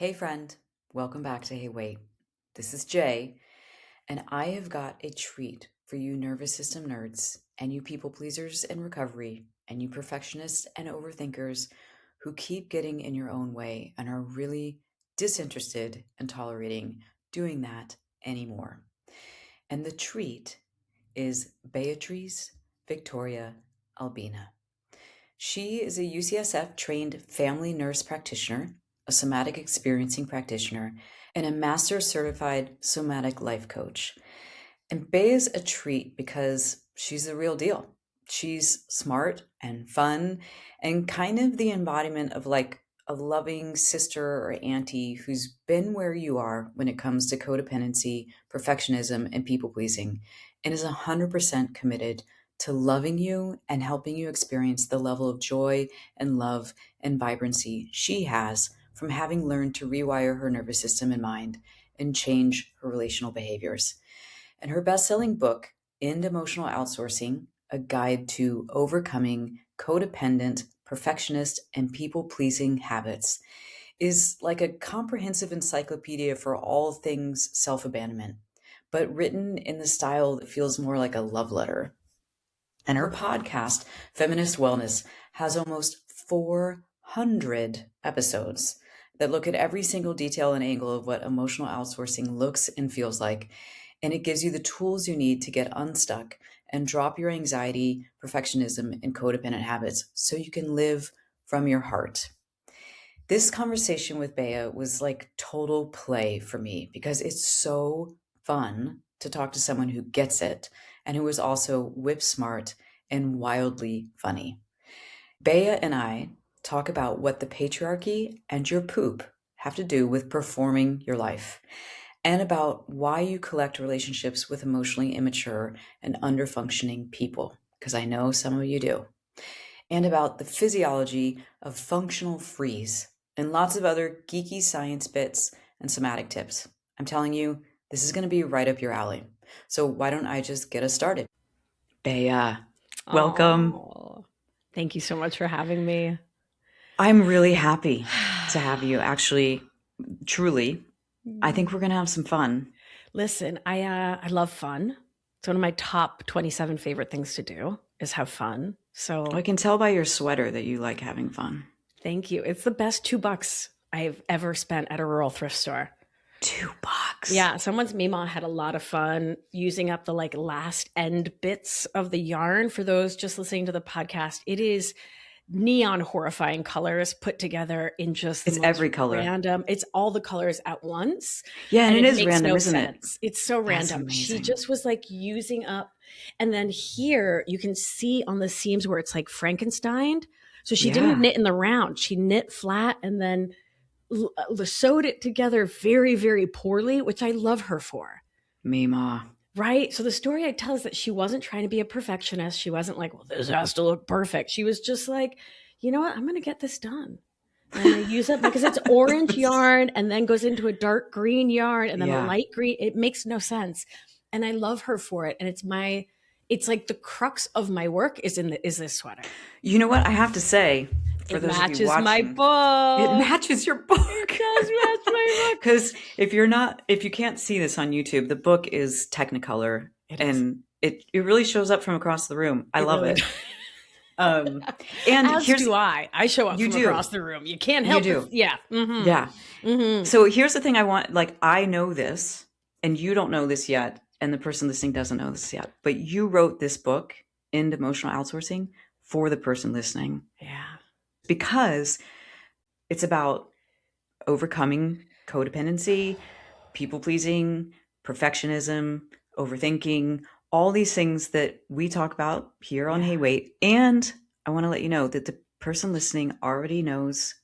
Hey friend, welcome back to Hey Wait. This is Jay, and I have got a treat for you nervous system nerds and you people pleasers in recovery and you perfectionists and overthinkers who keep getting in your own way and are really disinterested in tolerating doing that anymore. And the treat is Beatriz Victoria Albina. She is a UCSF trained family nurse practitioner, a somatic experiencing practitioner, and a master certified somatic life coach. And Bay is a treat because she's the real deal. She's smart and fun and kind of the embodiment of like a loving sister or auntie who's been where you are when it comes to codependency, perfectionism, and people pleasing, and is 100% committed to loving you and helping you experience the level of joy and love and vibrancy she has from having learned to rewire her nervous system and mind and change her relational behaviors. And her best-selling book, End Emotional Outsourcing, a guide to overcoming codependent, perfectionist, and people-pleasing habits, is like a comprehensive encyclopedia for all things self-abandonment, but written in the style that feels more like a love letter. And her podcast, Feminist Wellness, has almost 400 episodes that look at every single detail and angle of what emotional outsourcing looks and feels like. And it gives you the tools you need to get unstuck and drop your anxiety, perfectionism, and codependent habits so you can live from your heart. This conversation with Bea was like total play for me because it's so fun to talk to someone who gets it and who is also whip smart and wildly funny. Bea and I talk about what the patriarchy and your poop have to do with performing your life, and about why you collect relationships with emotionally immature and underfunctioning people, because I know some of you do, and about the physiology of functional freeze, and lots of other geeky science bits and somatic tips. I'm telling you, this is going to be right up your alley. So why don't I just get us started? Bea, welcome. Aww. Thank you so much for having me. I'm really happy to have you. Actually, truly, I think we're going to have some fun. Listen, I love fun. It's one of my top 27 favorite things to do is have fun. So I can tell by your sweater that you like having fun. Thank you. It's the best $2 I've ever spent at a rural thrift store. $2. Yeah, someone's Mima had a lot of fun using up the like last end bits of the yarn. For those just listening to the podcast, it is neon horrifying colors put together in just it's every color. Random. It's all the colors at once. Yeah, and it is makes random, no isn't sense. it? It's so random. She just was like using up. And then here you can see on the seams where it's like Frankenstein. So she didn't knit in the round. She knit flat and then sewed it together very, very poorly, which I love her for. Mima. Right? So the story I tell is that she wasn't trying to be a perfectionist. She wasn't like, well, this has to look perfect. She was just like, you know what? I'm going to get this done. And I use it because it's orange yarn and then goes into a dark green yarn and then a light green. It makes no sense. And I love her for it. And it's like the crux of my work is this sweater. You know what? I have to say, for it those matches of you watching, my book. It matches your book. It does match my book. Because if you can't see this on YouTube, the book is Technicolor, and it really shows up from across the room. I love it. And as do I. I show up from across the room. You can't help it. Yeah. Mm-hmm. Yeah. Mm-hmm. So here's the thing I want, like, I know this, and you don't know this yet, and the person listening doesn't know this yet, but you wrote this book, End Emotional Outsourcing, for the person listening. Yeah. Because it's about overcoming codependency, people-pleasing, perfectionism, overthinking, all these things that we talk about here on Hey Wait. And I want to let you know that the person listening already knows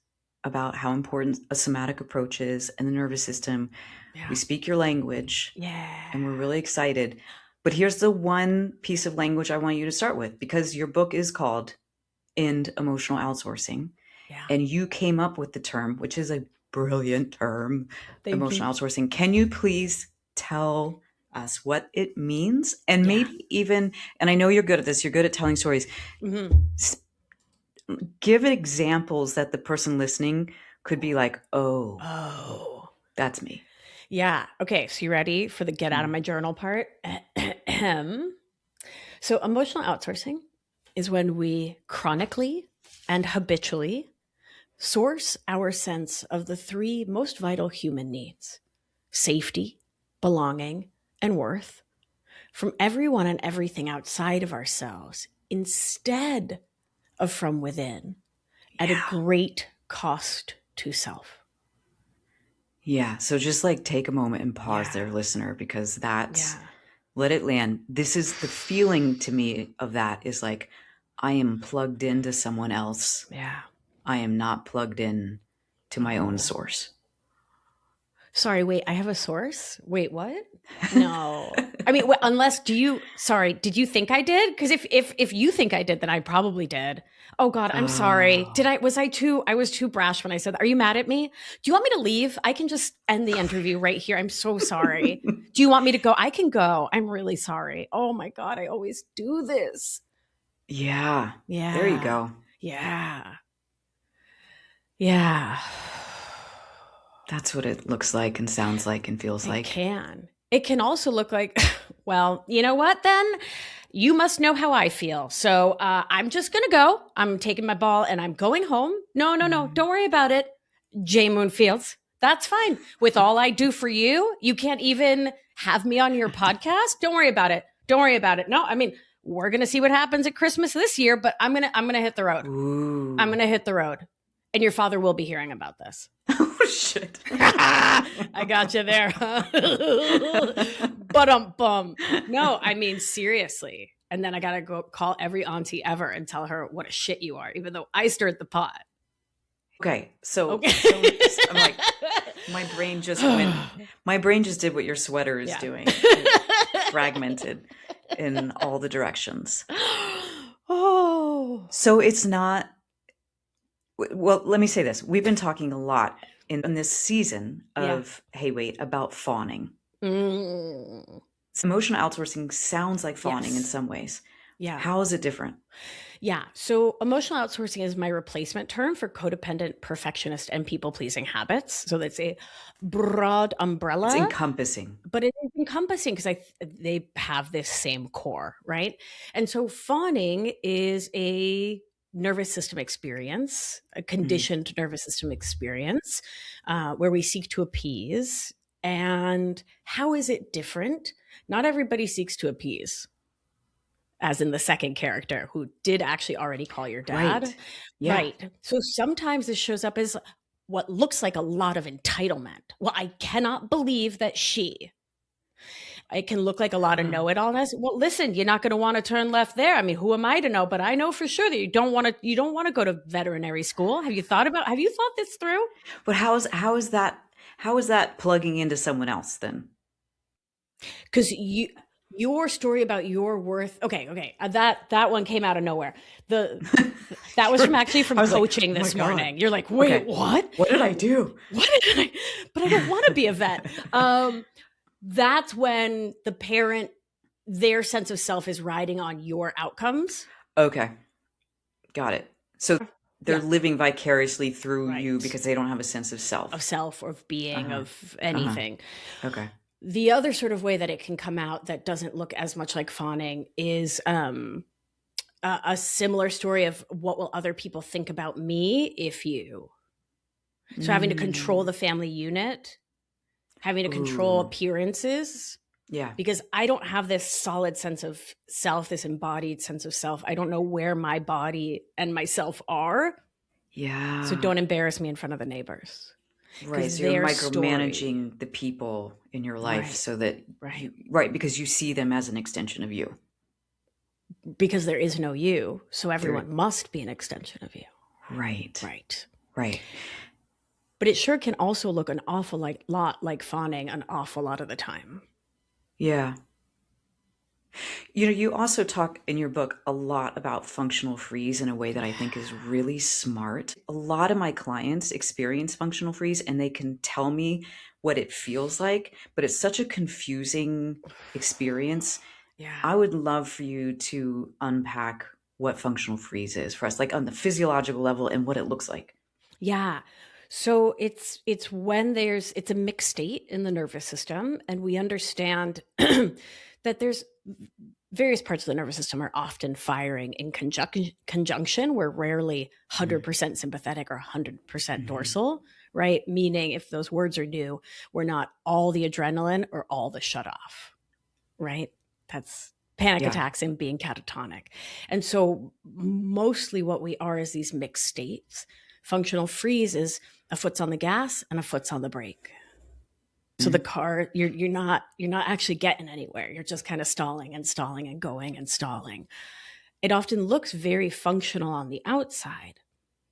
about how important a somatic approach is and the nervous system. Yeah. We speak your language. Yeah. And we're really excited. But here's the one piece of language I want you to start with, because your book is called End Emotional Outsourcing. Yeah. And you came up with the term, which is a brilliant term, emotional outsourcing. Can you please tell us what it means? And maybe even, and I know you're good at this, you're good at telling stories. Mm-hmm. Give examples that the person listening could be like, oh, Oh. that's me. Yeah. Okay. So you ready for the get out of my journal part? So emotional outsourcing is when we chronically and habitually source our sense of the three most vital human needs: safety, belonging, and worth from everyone and everything outside of ourselves instead of from within at a Yeah. great cost to self. Yeah. So just like take a moment and pause Yeah. there, listener, because that's, Yeah. let it land. This is the feeling to me of that is like, I am plugged into someone else. Yeah. I am not plugged in to my own source. Sorry, wait, I have a source? Wait, what? No. I mean, unless did you think I did? Because if you think I did, then I probably did. Oh God, I'm sorry. Oh. I was too brash when I said that. Are you mad at me? Do you want me to leave? I can just end the interview right here. I'm so sorry. Do you want me to go? I can go. I'm really sorry. Oh my God, I always do this. Yeah. Yeah. There you go. Yeah. Yeah. That's what it looks like and sounds like and feels like. It can also look like, well, you know what then? You must know how I feel. So I'm just going to go. I'm taking my ball and I'm going home. No. Don't worry about it. J. Moonfields. That's fine. With all I do for you, you can't even have me on your podcast. Don't worry about it. Don't worry about it. No, I mean, we're going to see what happens at Christmas this year, but I'm going to hit the road. Ooh. I'm going to hit the road. And your father will be hearing about this. Oh, shit. I got you there. But bum. No, I mean, seriously. And then I got to go call every auntie ever and tell her what a shit you are, even though I stirred the pot. Okay. So, Okay. so I'm like, my brain just did what your sweater is doing. It fragmented in all the directions. Oh. So it's not, well, let me say this. We've been talking a lot in this season of Hey Wait about fawning. Mm. So emotional outsourcing sounds like fawning in Yes. some ways. Yeah. How is it different? Yeah. So emotional outsourcing is my replacement term for codependent, perfectionist, and people-pleasing habits. So that's a broad umbrella. It's encompassing. But it is encompassing because they have this same core, right? And so fawning is a nervous system experience, a conditioned nervous system experience, where we seek to appease. And how is it different? Not everybody seeks to appease, as in the second character who did actually already call your dad. Right. Yeah. Right. So sometimes this shows up as what looks like a lot of entitlement. Well, I cannot believe that she. It can look like a lot of know-it-allness. Well, listen, you're not going to want to turn left there. I mean, who am I to know? But I know for sure that you don't want to go to veterinary school. Have you thought this through? But how is that plugging into someone else then? Because your story about your worth. Okay. That one came out of nowhere. That was from coaching this morning. You're like, wait, what? What did I do? But I don't want to be a vet. That's when the parent, their sense of self is riding on your outcomes. Okay. Got it. So they're living vicariously through you because they don't have a sense of self. Of self, or of being, of anything. Okay. The other sort of way that it can come out that doesn't look as much like fawning is a similar story of what will other people think about me if you. So having to control the family unit, having to control appearances. Yeah. Because I don't have this solid sense of self, this embodied sense of self. I don't know where my body and myself are. Yeah. So don't embarrass me in front of the neighbors. Right. So you're micromanaging the people in your life so that, because you see them as an extension of you. Because there is no you. So everyone must be an extension of you. Right. Right. But it sure can also look an awful lot like fawning an awful lot of the time. Yeah. You also talk in your book a lot about functional freeze in a way that I think is really smart. A lot of my clients experience functional freeze and they can tell me what it feels like, but it's such a confusing experience. Yeah. I would love for you to unpack what functional freeze is for us, like on the physiological level and what it looks like. Yeah. So it's when it's a mixed state in the nervous system, and we understand that there's various parts of the nervous system are often firing in conjunction. We're rarely 100% sympathetic or 100% dorsal, right? Meaning if those words are new, we're not all the adrenaline or all the shut off, right? That's panic attacks and being catatonic. And so mostly what we are is these mixed states. Functional freeze is a foot's on the gas and a foot's on the brake. So the car, you're not actually getting anywhere. You're just kind of stalling and stalling and going and stalling. It often looks very functional on the outside.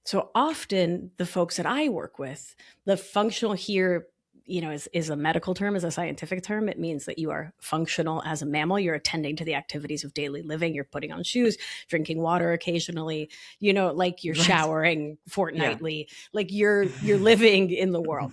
So often the folks that I work with, the functional here, is a medical term, is a scientific term. It means that you are functional as a mammal. You're attending to the activities of daily living. You're putting on shoes, drinking water occasionally, like you're showering fortnightly, like you're living in the world.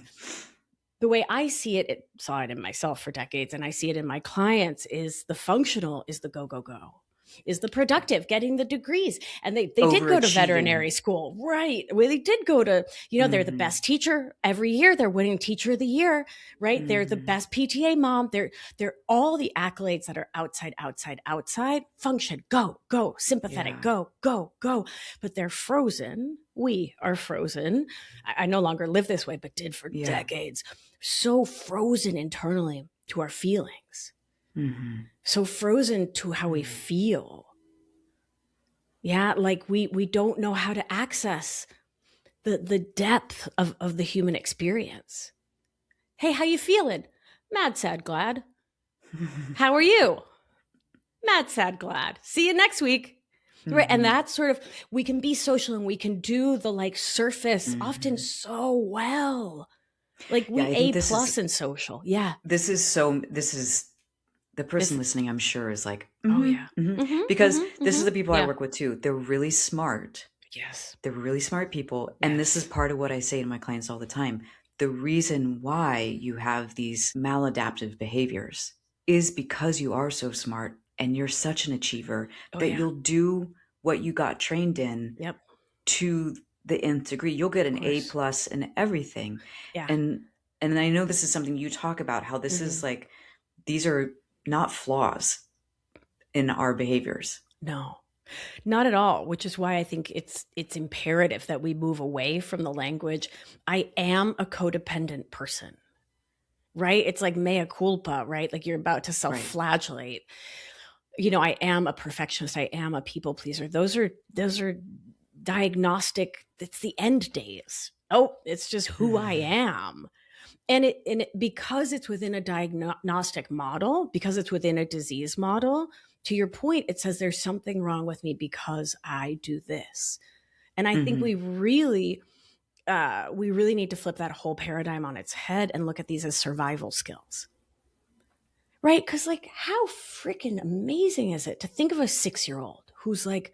The way I see it, saw it in myself for decades, and I see it in my clients, is the functional is the go, go, go. Is the productive, getting the degrees. And they did go to veterinary school, right? Well, they did go to, they're the best teacher every year. They're winning teacher of the year, right? They're the best PTA mom. They're all the accolades that are outside, function, go, sympathetic, go. But they're frozen. We are frozen. I no longer live this way, but did for decades. So frozen internally to our feelings. So frozen to how we feel. Yeah, like we don't know how to access the depth of the human experience. Hey, how you feeling? Mad, sad, glad. How are you? Mad, sad, glad. See you next week. Right. And that's sort of, we can be social and we can do the surface often so well. Like we A+ in social. Yeah. This is the person listening, I'm sure, is like, because this is the people I work with too. They're really smart. Yes. They're really smart people. Yes. And this is part of what I say to my clients all the time. The reason why you have these maladaptive behaviors is because you are so smart and you're such an achiever that you'll do what you got trained in to the nth degree. You'll get an A+ in everything. Yeah. And I know this is something you talk about, how this is like, these are not flaws in our behaviors. No, not at all, which is why I think it's imperative that we move away from the language, I am a codependent person, right? It's like mea culpa, right? Like you're about to self-flagellate. I am a perfectionist. I am a people pleaser. Those are diagnostic. It's the end days. Oh, it's just who I am. And it because it's within a diagnostic model, because it's within a disease model, to your point, it says there's something wrong with me because I do this. And I think we really need to flip that whole paradigm on its head and look at these as survival skills. Right? Because how freaking amazing is it to think of a 6-year-old who's like,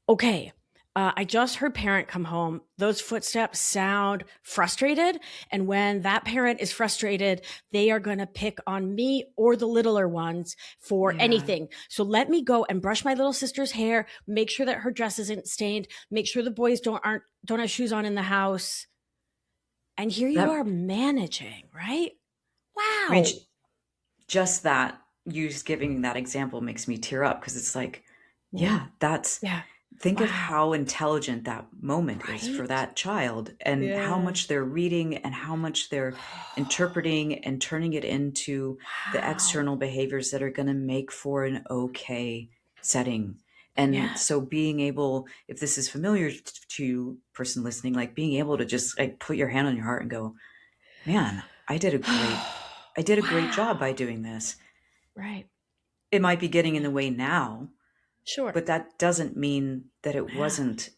okay, I just heard parent come home. Those footsteps sound frustrated. And when that parent is frustrated, they are going to pick on me or the littler ones for anything. So let me go and brush my little sister's hair, make sure that her dress isn't stained, make sure the boys don't have shoes on in the house. And here you are managing, right? Wow. I mean, just that, you just giving that example makes me tear up, because it's like, think of how intelligent that moment is for that child, and how much they're reading and how much they're interpreting and turning it into the external behaviors that are going to make for an okay setting. And so being able, if this is familiar to you, person listening, like being able to just put your hand on your heart and go, man, I did a great job by doing this. Right. It might be getting in the way now. Sure. But that doesn't mean that it wasn't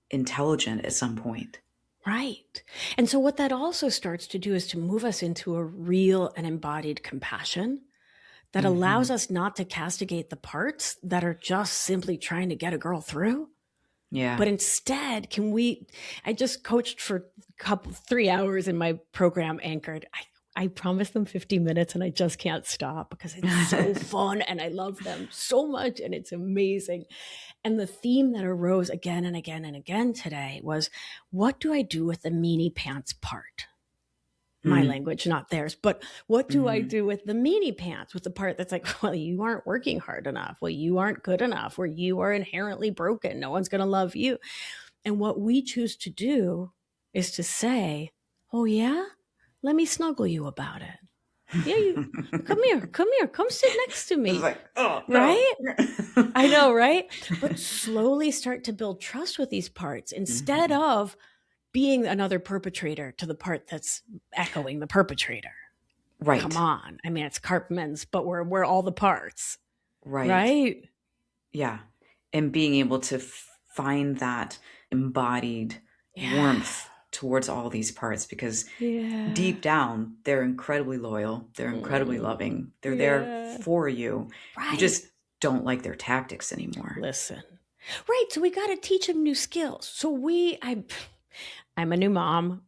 intelligent at some point. Right. And so what that also starts to do is to move us into a real and embodied compassion that allows us not to castigate the parts that are just simply trying to get a girl through. Yeah. But instead, I just coached for 3 hours in my program, Anchored. I promised them 50 minutes and I just can't stop because it's so fun and I love them so much and it's amazing. And the theme that arose again and again and again today was, what do I do with the meanie pants part? My language, not theirs. But what do I do with the meanie pants, with the part that's like, well, you aren't working hard enough. Well, you aren't good enough. Or you are inherently broken. No one's going to love you. And what we choose to do is to say, oh, yeah, let me snuggle you about it. Yeah, you come here, come sit next to me. Like, oh, right? No. I know, right? But slowly start to build trust with these parts instead of being another perpetrator to the part that's echoing the perpetrator. Right. Come on. I mean, it's Cartman's, but we're all the parts. Right. Right? Yeah. And being able to find that embodied warmth towards all these parts, because deep down, they're incredibly loyal. They're incredibly loving. They're there for you. Right. You just don't like their tactics anymore. Listen. Right. So we got to teach them new skills. So I'm a new mom.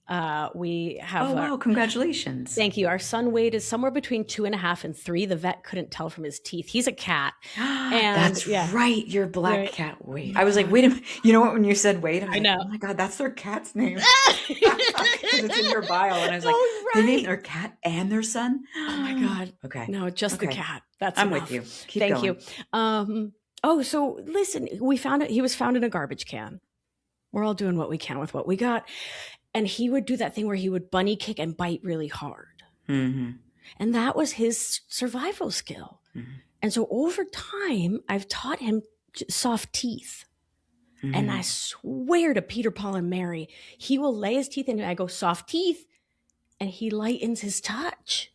We have. Oh, wow. Congratulations. Thank you. Our son Wade is somewhere between 2.5 and 3. The vet couldn't tell from his teeth. He's a cat. And that's right. Your black cat, Wade. I was like, wait a minute. You know what? When you said Wade, I know. Oh my God, that's their cat's name. It's in your bio. And I was like, they named their cat and their son? Oh my God. Okay. No, just the cat. That's I'm enough. with you. Keep going. Thank you. So listen, we found it. He was found in a garbage can. We're all doing what we can with what we got. And he would do that thing where he would bunny kick and bite really hard. And that was his survival skill. And so over time, I've taught him soft teeth. And I swear to Peter, Paul, and Mary, he will lay his teeth in and I go, soft teeth. And he lightens his touch.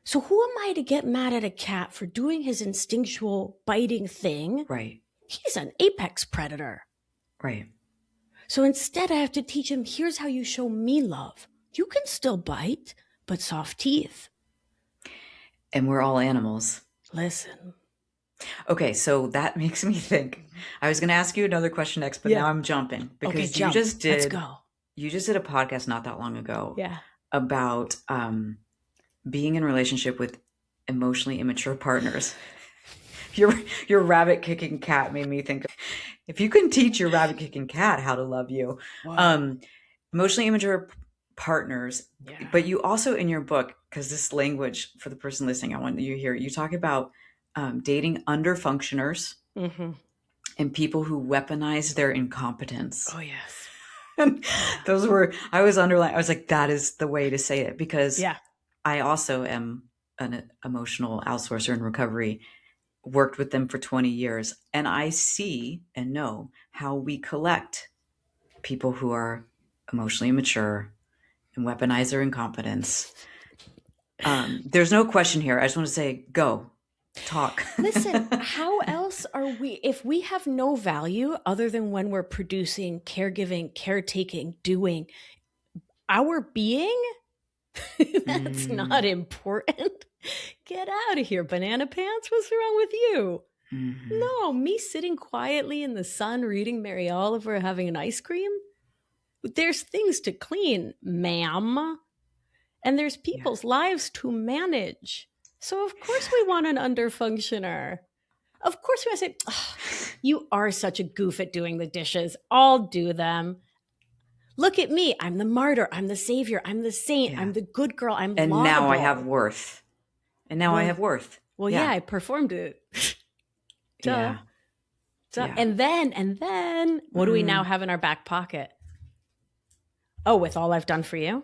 So who am I to get mad at a cat for doing his instinctual biting thing? Right. He's an apex predator. Right. So instead, I have to teach him, here's how you show me love. You can still bite, but soft teeth. And we're all animals. Listen. Okay, so that makes me think. I was going to ask you another question next, but now I'm jumping. Because you just did. Let's go. You just did a podcast not that long ago about being in a relationship with emotionally immature partners. Your rabbit kicking cat made me think, if you can teach your rabbit kicking cat how to love you, emotionally immature partners, but you also in your book, because this language for the person listening, I want you to hear, you talk about dating under functioners and people who weaponize their incompetence. Oh, yes. And those were, I was like, that is the way to say it, because I also am an emotional outsourcer in recovery, worked with them for 20 years. And I see and know how we collect people who are emotionally immature and weaponize their incompetence. There's no question here. I just want to say, go. Talk. Listen, how else are we, if we have no value other than when we're producing, caregiving, caretaking, doing, our being, that's not important. Get out of here, banana pants. What's wrong with you? No, me sitting quietly in the sun, reading Mary Oliver, having an ice cream. There's things to clean, ma'am. And there's people's lives to manage. So of course we want an underfunctioner. Of course we want to say, oh, you are such a goof at doing the dishes. I'll do them. Look at me. I'm the martyr. I'm the savior. I'm the saint. I'm the good girl. I'm laudable. Now I have worth. I have worth. Well, I performed it. Duh. And then what do we now have in our back pocket? Oh, with all I've done for you?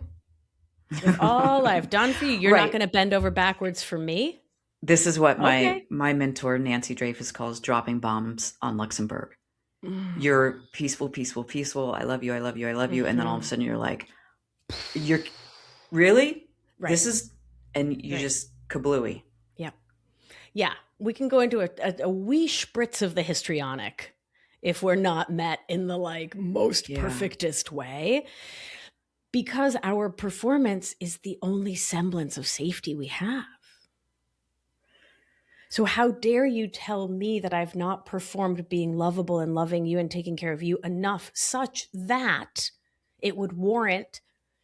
With all I've done for you, you're not going to bend over backwards for me? This is what my mentor, Nancy Dreyfus, calls dropping bombs on Luxembourg. You're peaceful, peaceful, peaceful. I love you, I love you, I love you. And then all of a sudden you're like, you're really? Right. This is, and you just kablooey. Yep. Yeah. We can go into a wee spritz of the histrionic if we're not met in the most perfectest way. Because our performance is the only semblance of safety we have. So how dare you tell me that I've not performed being lovable and loving you and taking care of you enough such that it would warrant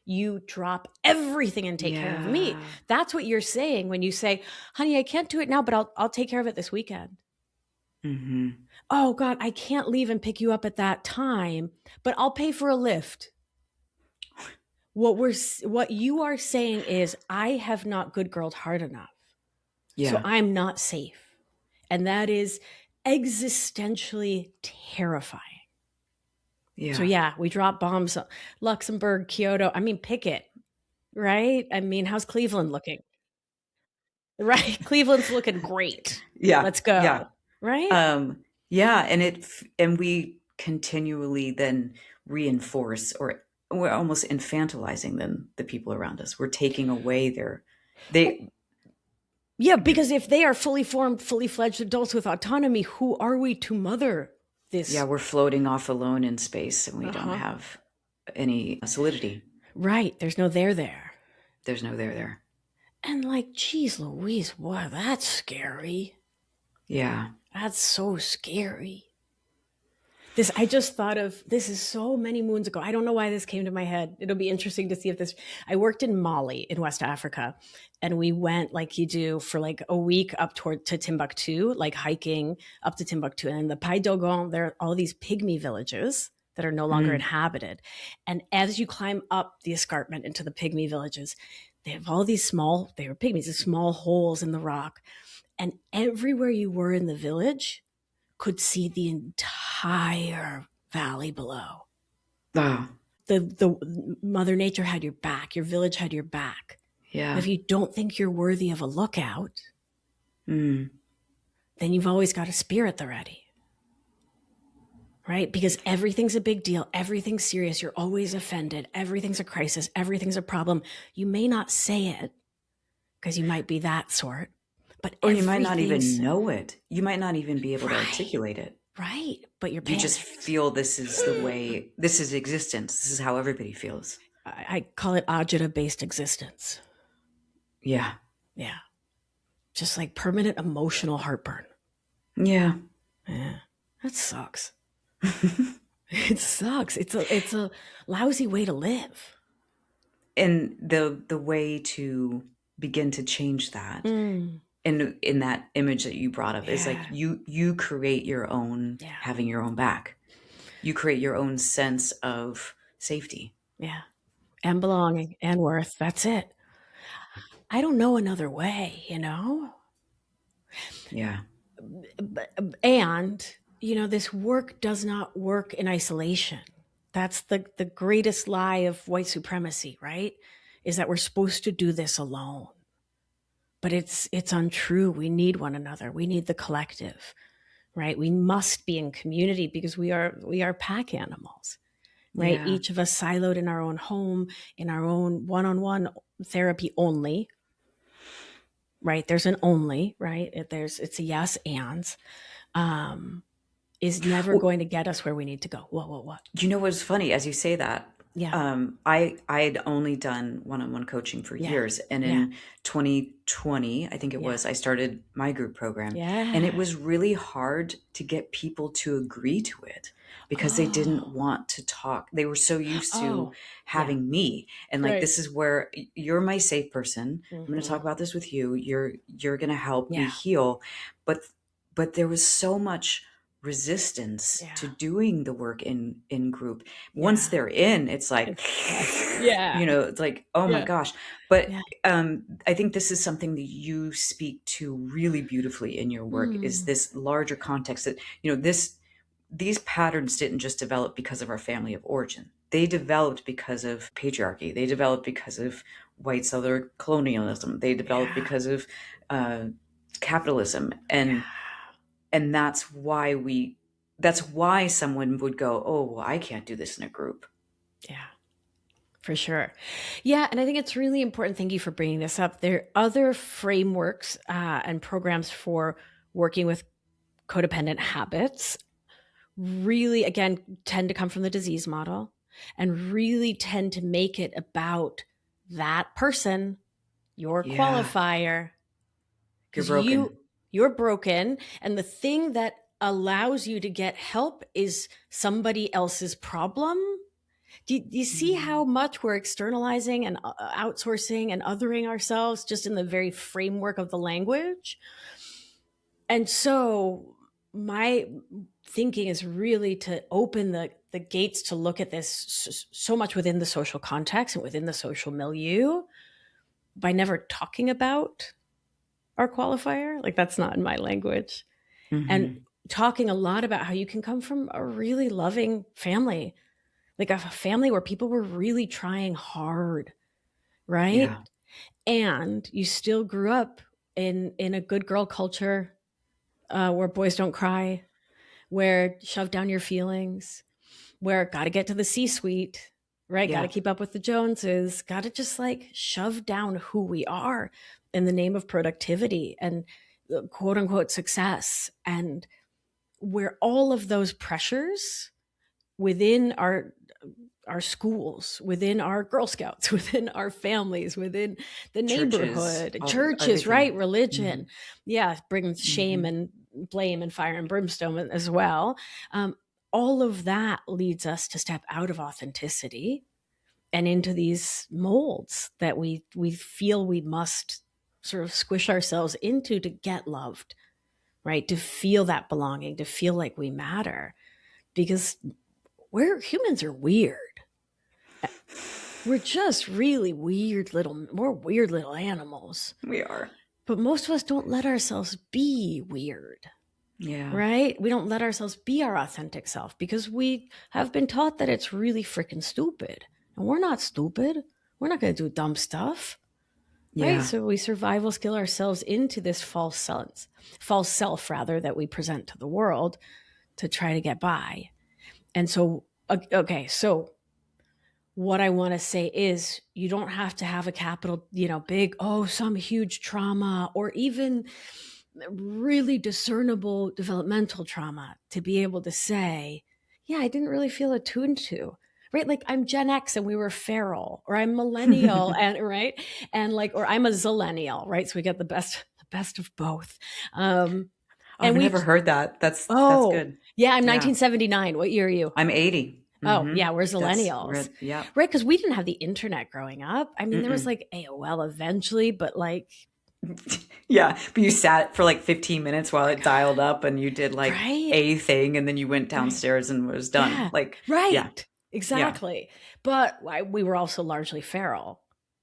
you drop everything and take care of me. That's what you're saying when you say, honey, I can't do it now, but I'll take care of it this weekend. Mm-hmm. Oh God, I can't leave and pick you up at that time, but I'll pay for a lift. What you are saying is, I have not good girled hard enough. So Yeah. I'm not safe. And that is existentially terrifying. Yeah. So yeah, we drop bombs. Luxembourg, Kyoto. I mean, pick it, right? I mean, how's Cleveland looking? Right? Cleveland's looking great. Yeah. Let's go. Yeah. Right? Yeah. And we continually then reinforce, or we're almost infantilizing them, the people around us. We're taking away Yeah, because if they are fully formed, fully fledged adults with autonomy, who are we to mother this? Yeah, we're floating off alone in space, and we don't have any solidity. Right. There's no there. There's no there. And like, geez Louise, wow, that's scary. Yeah. That's so scary. I just thought of, this is so many moons ago. I don't know why this came to my head. It'll be interesting to see if I worked in Mali in West Africa, and we went like you do for like a week up to Timbuktu, like hiking up to Timbuktu. And in the Pai Dogon, there are all these pygmy villages that are no longer inhabited. And as you climb up the escarpment into the pygmy villages, they have all these they were pygmies, these small holes in the rock. And everywhere you were in the village, could see the entire valley below. Oh. The Mother Nature had your back. Your village had your back. Yeah. And if you don't think you're worthy of a lookout, then you've always got a spear at the ready. Right? Because everything's a big deal. Everything's serious. You're always offended. Everything's a crisis. Everything's a problem. You may not say it because you might be that sort. Or you might not even know it. You might not even be able to articulate it. Right. But you just feel this is the way, this is existence. This is how everybody feels. I call it agita-based existence. Yeah. Yeah. Just like permanent emotional heartburn. Yeah. Yeah. That sucks. It sucks. It's a lousy way to live. And the way to begin to change that in that image that you brought up is like you create your own having your own back. You create your own sense of safety. Yeah. And belonging and worth. That's it. I don't know another way, you know? Yeah. And, you know, this work does not work in isolation. That's the greatest lie of white supremacy, right? Is that we're supposed to do this alone. But it's untrue. We need one another. We need the collective, right? We must be in community because we are pack animals, right? Yeah. Each of us siloed in our own home, in our own one-on-one therapy only, right? There's an only, right? It's a yes and, is never going to get us where we need to go. What? You know what's funny as you say that? Yeah. I'd only done one-on-one coaching for years. And in 2020, I think it was, I started my group program. Yeah. And it was really hard to get people to agree to it because they didn't want to talk. They were so used to having me. And like, this is where you're my safe person. I'm going to talk about this with you. You're going to help me heal. But there was so much resistance to doing the work in group. Once they're in, it's like, you know, it's like, oh my gosh. But I think this is something that you speak to really beautifully in your work is this larger context that, you know, these patterns didn't just develop because of our family of origin. They developed because of patriarchy. They developed because of white Southern colonialism. They developed because of capitalism. And that's why someone would go, oh, well, I can't do this in a group. Yeah, for sure. Yeah. And I think it's really important. Thank you for bringing this up. There are other frameworks and programs for working with codependent habits. Really, again, tend to come from the disease model and really tend to make it about that person, your qualifier. You're broken. You're broken. And the thing that allows you to get help is somebody else's problem. Do you see how much we're externalizing and outsourcing and othering ourselves just in the very framework of the language? And so my thinking is really to open the gates to look at this so much within the social context and within the social milieu by never talking about our qualifier. Like, that's not in my language. And Mm-hmm. talking a lot about how you can come from a really loving family, like a family where people were really trying hard, right? Yeah. And you still grew up in a good girl culture, where boys don't cry, where shove down your feelings, where got to get to the C-suite, right? Got to Yeah. keep up with the Joneses, got to just like shove down who we are in the name of productivity and quote unquote success. And where all of those pressures within our schools, within our Girl Scouts, within our families, within the Churches, neighborhood, all, churches, right? everything. Mm-hmm. Religion. Yeah, brings shame Mm-hmm. and blame and fire and brimstone as well. All of that leads us to step out of authenticity and into these molds that we feel we must sort of squish ourselves into to get loved, right? To feel that belonging, to feel like we matter, because humans are weird. We're just really weird little animals. We are. But most of us don't let ourselves be weird, Yeah. right? We don't let ourselves be our authentic self because we have been taught that it's really freaking stupid. And we're not stupid. We're not going to do dumb stuff, right? Yeah. So we survival skill ourselves into this false self rather, that we present to the world to try to get by. And so, okay, so what I want to say is you don't have to have a capital, big, some huge trauma or even really discernible developmental trauma to be able to say, yeah, I didn't really feel attuned to, right? Like I'm Gen X and we were feral, or I'm millennial and right. And like, or I'm a zillennial, right? So we get the best of both. I've And we, never heard that. That's oh good. yeah, I'm Yeah. 1979. What year are you? I'm 80. Oh, Mm-hmm. yeah, we're That's millennials. red. Yeah. Right, because we didn't have the internet growing up. I mean, there was Mm-mm. like AOL eventually, but like, Yeah. But you sat for like 15 minutes while it dialed up and you did like right? a thing and then you went Right. downstairs and was done. Yeah, Like, yeah. right. Yeah. Exactly. But we were also largely feral,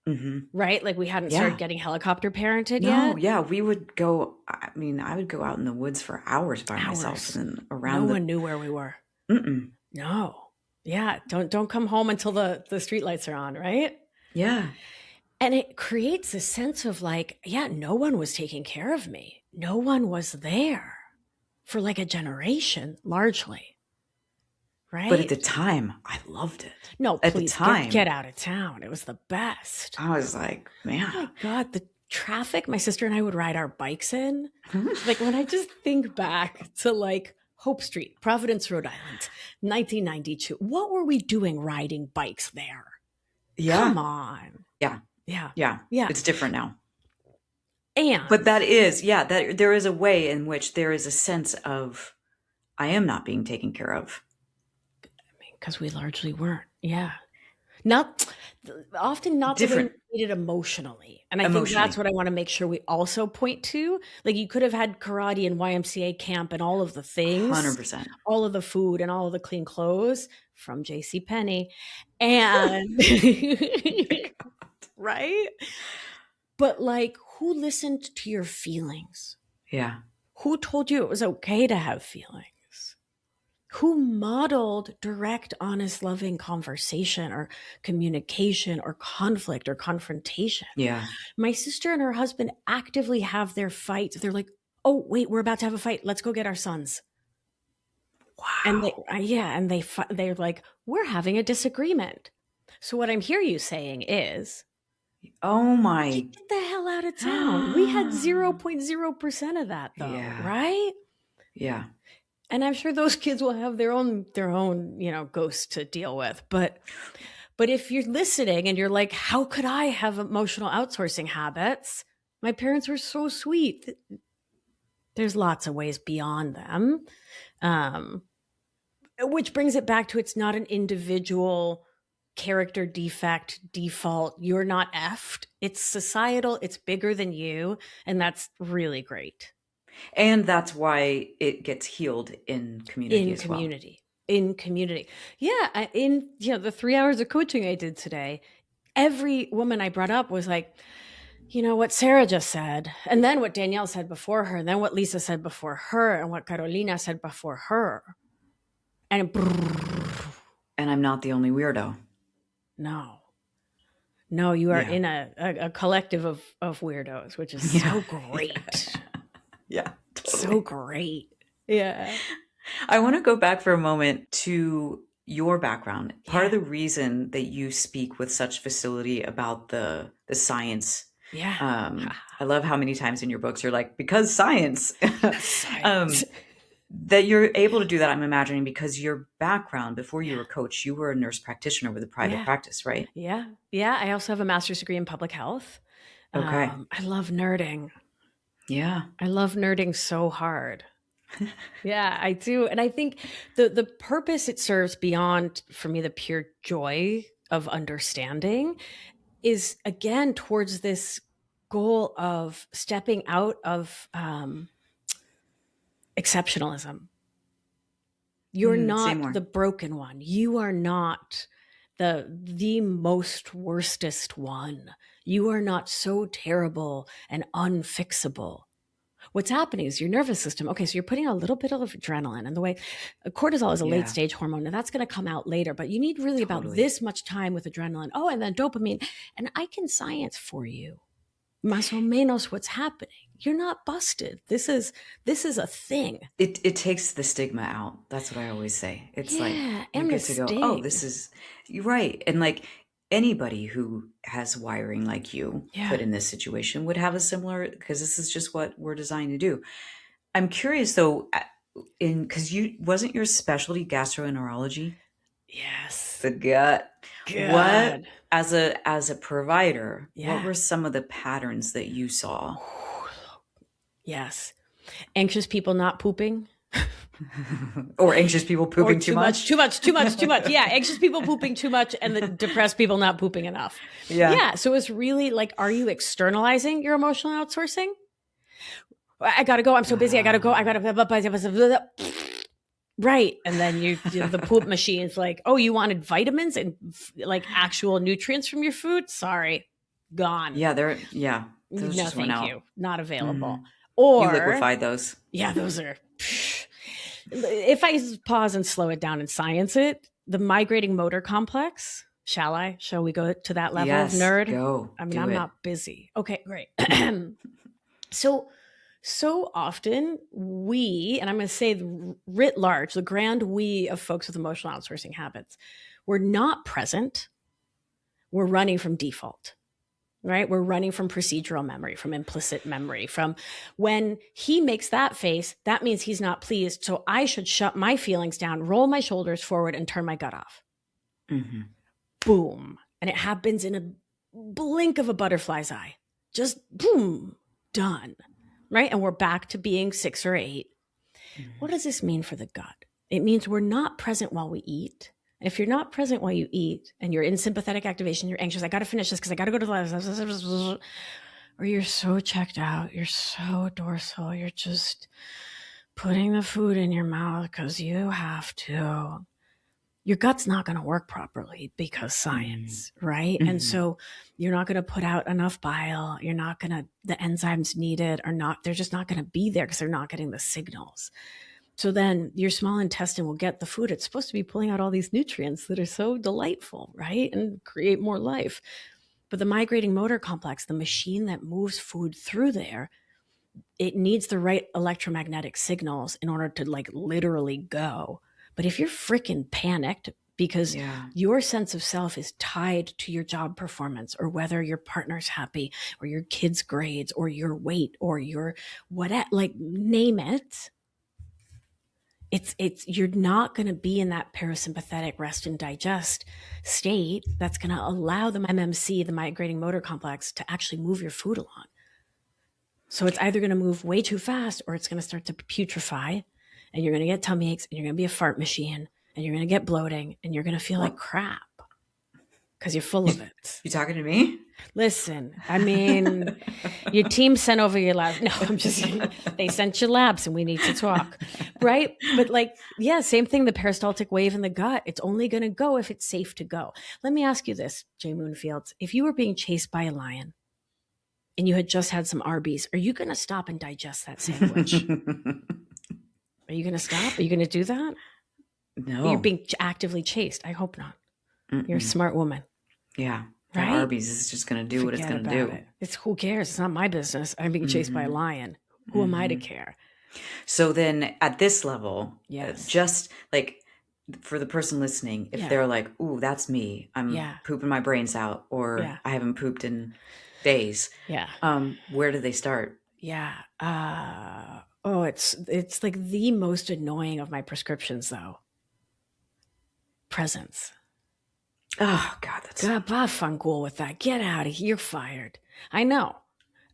Mm-hmm. right? Like we hadn't started Yeah. getting helicopter parented No, yet. yeah. We would go, I mean, I would go out in the woods for hours by myself Hours. and then No around the, one knew where we were. mm-mm. No. Yeah, don't come home until the streetlights are on, right? Yeah. And it creates a sense of like, yeah, no one was taking care of me. No one was there for like a generation, largely. But at Right? the time, I loved it. No, At the please get time, out of town. It was the best. I was like, man. Oh my God, the traffic my sister and I would ride our bikes in. Like when I just think back to like Hope Street, Providence, Rhode Island, 1992. What were we doing riding bikes there? Come Yeah. on. Yeah. Yeah. Yeah. Yeah. It's different now. And But that is, yeah, that there is a way in which there is a sense of I am not being taken care of. because we largely weren't. Yeah. Not often not the way we Different needed emotionally. And I think that's emotionally. what I want to make sure we also point to. Like you could have had karate and YMCA camp and all of the things, 100%. all of the food and all of the clean clothes from JC Penney. And right? But like who listened to your feelings? Yeah. Who told you it was okay to have feelings? Who modeled direct, honest, loving conversation or communication or conflict or confrontation? Yeah. My sister and her husband actively have their fights. They're like, oh, wait, we're about to have a fight. Let's go get our sons. And they, Wow. and they're like, we're having a disagreement. So what I'm hearing you saying is, Oh my. get the hell out of town. We had 0.0% of that though, Yeah. right? Yeah. And I'm sure those kids will have their own, ghosts to deal with. But if you're listening and you're like, how could I have emotional outsourcing habits? My parents were so sweet. There's lots of ways beyond them. Which brings it back to it's not an individual character defect, default. You're not effed. It's societal. It's bigger than you. And that's really great. And that's why it gets healed in community In as well. community. In community. Yeah. In the 3 hours of coaching I did today, every woman I brought up was like, what Sarah just said, and then what Danielle said before her, and then what Lisa said before her, and what Carolina said before her. And I'm not the only weirdo. No, you are in a collective of weirdos, which is so great. Yeah, totally. So great. Yeah. I want to go back for a moment to your background. Part of the reason that you speak with such facility about the science. Yeah. I love how many times in your books you're like, because science. Science. That you're able to do that, I'm imagining, because your background, before you were a coach, you were a nurse practitioner with a private practice, right? Yeah. Yeah. I also have a master's degree in public health. Okay. I love nerding. Yeah. I love nerding so hard. Yeah, I do. And I think the purpose it serves beyond, for me, the pure joy of understanding is, again, towards this goal of stepping out of exceptionalism. You're not the broken one. You are not the most worstest one. You are not so terrible and unfixable. What's happening is your nervous system. Okay, so you're putting a little bit of adrenaline, and the way cortisol is a late stage hormone, and that's going to come out later, but you need really about this much time with adrenaline. Oh, and then dopamine. And I can science for you, más o menos, what's happening. You're not busted. This is a thing. It takes the stigma out. That's what I always say. It's like you get to go, oh, this is, you're right. And like anybody who has wiring like you put in this situation would have a similar, because this is just what we're designed to do. I'm curious though, because wasn't your specialty gastroenterology? Yes. The gut. God. What, as a provider, what were some of the patterns that you saw? Yes. Anxious people not pooping. Or anxious people pooping too much. Too much. Yeah. Anxious people pooping too much, and the depressed people not pooping enough. Yeah. So it's really like, are you externalizing your emotional outsourcing? I got to go. I'm so busy. I got to go. Right. And then the poop machine's like, oh, you wanted vitamins and like actual nutrients from your food? Sorry. Gone. Yeah. No, thank you. Not available. Mm-hmm. Or you liquefied those. Yeah, those are. If I pause and slow it down and science it, the migrating motor complex. Shall we go to that level of nerd? Go. I mean, I'm not busy. Okay, great. So often we, and I'm going to say writ large, the grand we of folks with emotional outsourcing habits, we're not present. We're running from default. Right? We're running from procedural memory, from implicit memory, from when he makes that face, that means he's not pleased. So I should shut my feelings down, roll my shoulders forward, and turn my gut off. Mm-hmm. Boom. And it happens in a blink of a butterfly's eye. Just boom, done. Right? And we're back to being 6 or 8. Mm-hmm. What does this mean for the gut? It means we're not present while we eat. If you're not present while you eat and you're in sympathetic activation, you're anxious, I got to finish this because I got to go to the or you're so checked out, you're so dorsal, you're just putting the food in your mouth because you have to. Your gut's not going to work properly because science, right? Mm-hmm. And so you're not going to put out enough bile. You're not going to, the enzymes needed are not, they're just not going to be there because they're not getting the signals. So then your small intestine will get the food. It's supposed to be pulling out all these nutrients that are so delightful, right? And create more life. But the migrating motor complex, the machine that moves food through there, it needs the right electromagnetic signals in order to like literally go. But if you're freaking panicked because your sense of self is tied to your job performance or whether your partner's happy or your kids' grades or your weight or your whatever, like name it, it's you're not going to be in that parasympathetic rest and digest state that's going to allow the MMC, the migrating motor complex, to actually move your food along. So it's either going to move way too fast or it's going to start to putrefy and you're going to get tummy aches and you're going to be a fart machine and you're going to get bloating and you're going to feel like crap. because you're full of it. You talking to me? Listen, I mean, your team sent over your labs. No, I'm just kidding. They sent you labs and we need to talk, right? But like, yeah, same thing, the peristaltic wave in the gut. It's only going to go if it's safe to go. Let me ask you this, Jay Moonfields. If you were being chased by a lion and you had just had some Arby's, are you going to stop and digest that sandwich? Are you going to stop? Are you going to do that? No. You're being actively chased. I hope not. You're a smart woman. Yeah. Right? That Arby's is just going to do what it's going to do. It's who cares? It's not my business. I'm being chased by a lion. Who am I to care? So then at this level, Yes. just like for the person listening, if they're like, ooh, that's me. I'm pooping my brains out, or I haven't pooped in days. Yeah. Where do they start? Yeah. It's like the most annoying of my prescriptions though. Presence. Oh God, that's fangul with that. Get out of here. You're fired. I know.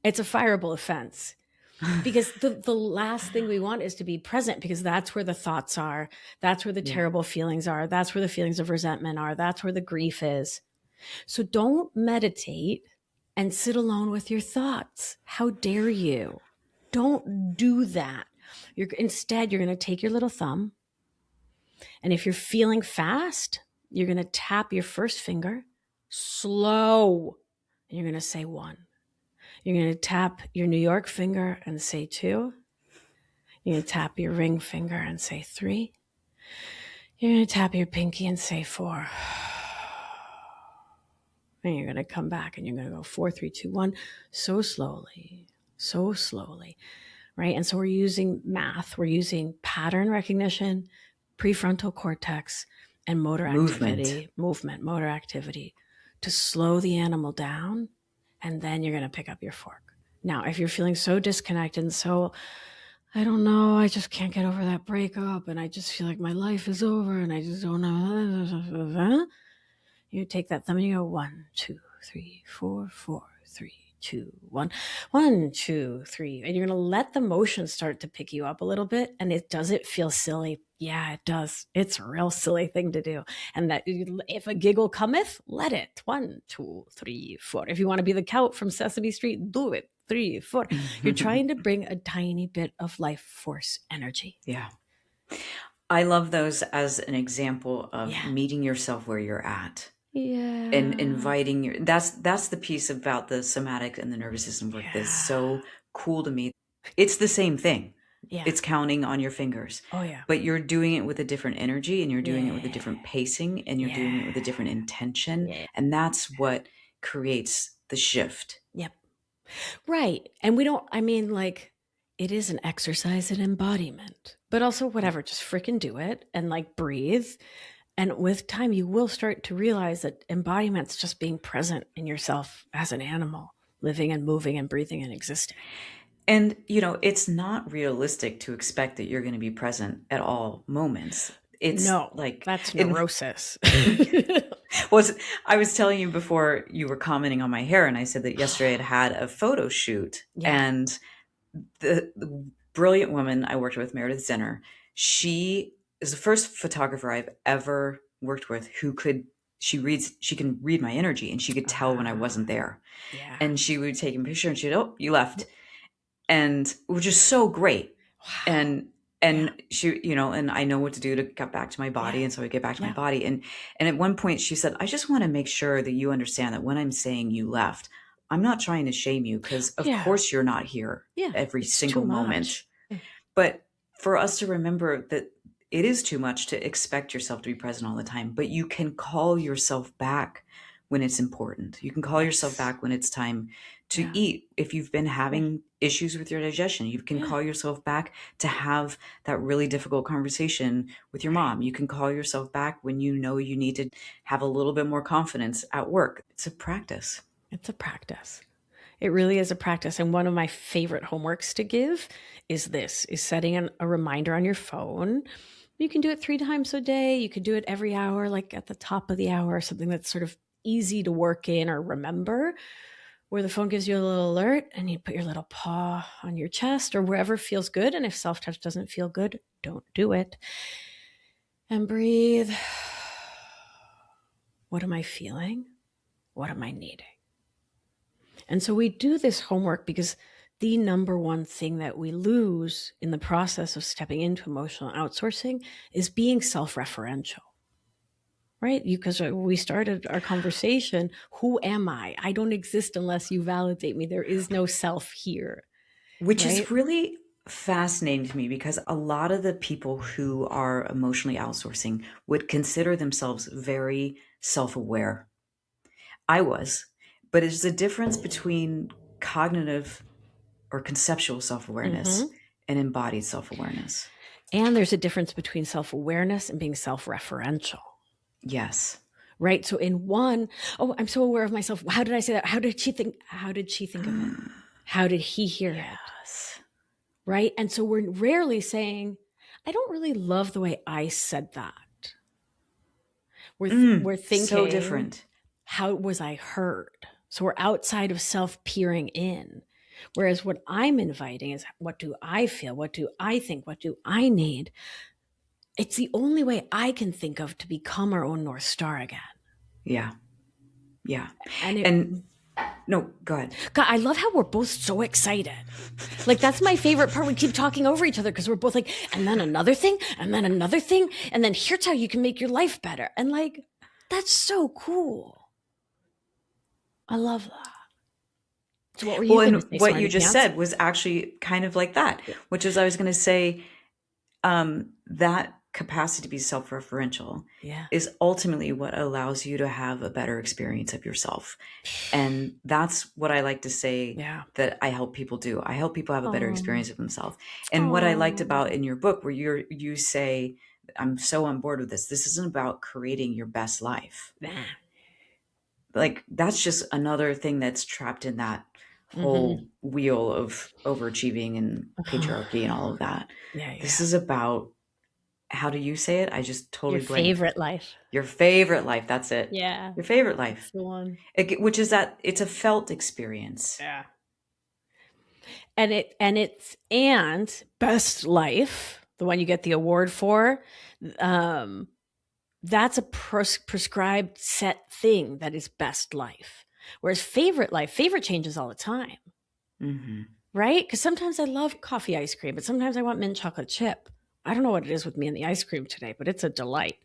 It's a fireable offense. Because the last thing we want is to be present, because that's where the thoughts are. That's where the terrible feelings are. That's where the feelings of resentment are. That's where the grief is. So don't meditate and sit alone with your thoughts. How dare you? Don't do that. Instead, you're going to take your little thumb. And if you're feeling fast, you're going to tap your first finger slow. And you're going to say 1. You're going to tap your New York finger and say 2. You're going to tap your ring finger and say 3. You're going to tap your pinky and say 4. And you're going to come back and you're going to go 4, 3, 2, 1. So slowly, right? And so we're using math. We're using pattern recognition, prefrontal cortex, and motor activity to slow the animal down. And then you're going to pick up your fork. Now, if you're feeling so disconnected and so, I don't know, I just can't get over that breakup and I just feel like my life is over and I just don't know. You take that thumb and you go 1, 2, 3, 4, 4, 3, 2, 1, 1, 2, 3. And you're going to let the motion start to pick you up a little bit. And does it feel silly? Yeah, it does. It's a real silly thing to do. And that if a giggle cometh, let it. 1, 2, 3, 4. If you want to be the Count from Sesame Street, do it. 3, 4. You're trying to bring a tiny bit of life force energy. Yeah. I love those as an example of meeting yourself where you're at. Yeah. And inviting that's the piece about the somatic and the nervous system work that's so cool to me. It's the same thing. Yeah. It's counting on your fingers. Oh yeah. But you're doing it with a different energy and you're doing it with a different pacing and you're doing it with a different intention. Yeah. And that's what creates the shift. Yep. Right. And it is an exercise in embodiment, but also whatever, just freaking do it and breathe. And with time, you will start to realize that embodiment's just being present in yourself as an animal, living and moving and breathing and existing. And, it's not realistic to expect that you're going to be present at all moments. It's that's neurosis. I was telling you before you were commenting on my hair, and I said that yesterday I had a photo shoot, and the brilliant woman I worked with, Meredith Zenner, she is the first photographer I've ever worked with who she can read my energy and she could tell when I wasn't there. Yeah. And she would take a picture and she'd, oh, you left. And which is so great. Wow. And she, and I know what to do to get back to my body. And so I get back to my body. And at one point she said, I just want to make sure that you understand that when I'm saying you left, I'm not trying to shame you because of course you're not here every single moment. But for us to remember that it is too much to expect yourself to be present all the time, but you can call yourself back when it's important. You can call yourself back when it's time to eat. If you've been having issues with your digestion, you can call yourself back to have that really difficult conversation with your mom. You can call yourself back when you know you need to have a little bit more confidence at work. It's a practice. It's a practice. It really is a practice. And one of my favorite homeworks to give is setting a reminder on your phone. You can do it 3 times a day. You could do it every hour, like at the top of the hour, something that's sort of easy to work in or remember, where the phone gives you a little alert and you put your little paw on your chest or wherever feels good. And if self-touch doesn't feel good, don't do it. And breathe. What am I feeling? What am I needing? And so we do this homework because the number one thing that we lose in the process of stepping into emotional outsourcing is being self-referential. Right? Because we started our conversation, who am I? I don't exist unless you validate me. There is no self here. Which Right? is really fascinating to me because a lot of the people who are emotionally outsourcing would consider themselves very self-aware. I was, but it's the difference between cognitive or conceptual self-awareness Mm-hmm. and embodied self-awareness. And there's a difference between self-awareness and being self-referential. Yes. Right? So in one, oh, I'm so aware of myself. How did I say that? How did she think? How did she think of it? How did he hear it? Yes. Right? And so we're rarely saying, I don't really love the way I said that. We're So thinking, different. how was I heard? So we're outside of self peering in. Whereas what I'm inviting is, what do I feel? What do I think? What do I need? It's the only way I can think of to become our own North Star again. Yeah. Yeah. And And no, go ahead. God, I love how we're both so excited. Like, that's my favorite part. We keep talking over each other because we're both like, and then another thing, and then another thing, and then here's how you can make your life better. And like, that's so cool. I love that. So what were you Well, going to and say, what you Smarty just Pants? said was actually kind of like that, which is I was going to say that capacity to be self-referential Yeah. is ultimately what allows you to have a better experience of yourself. And that's what I like to say Yeah. that I help people do. I help people have a better Oh. experience of themselves. And what I liked Oh. about in your book where you say, I'm so on board with this. This isn't about creating your best life. Nah. Like that's just another thing that's trapped in that Mm-hmm. whole wheel of overachieving and patriarchy and all of that. Yeah, This yeah. is about, how do you say it? I just Your totally blanked. favorite life. Your favorite life. That's it. Yeah. Your favorite life. That's the one. Which is that it's a felt experience. Yeah. And best life, the one you get the award for, um, that's a prescribed set thing that is best life. Whereas favorite life, favorite changes all the time, Mm-hmm. right? Because sometimes I love coffee ice cream, but sometimes I want mint chocolate chip. I don't know what it is with me and the ice cream today, but it's a delight.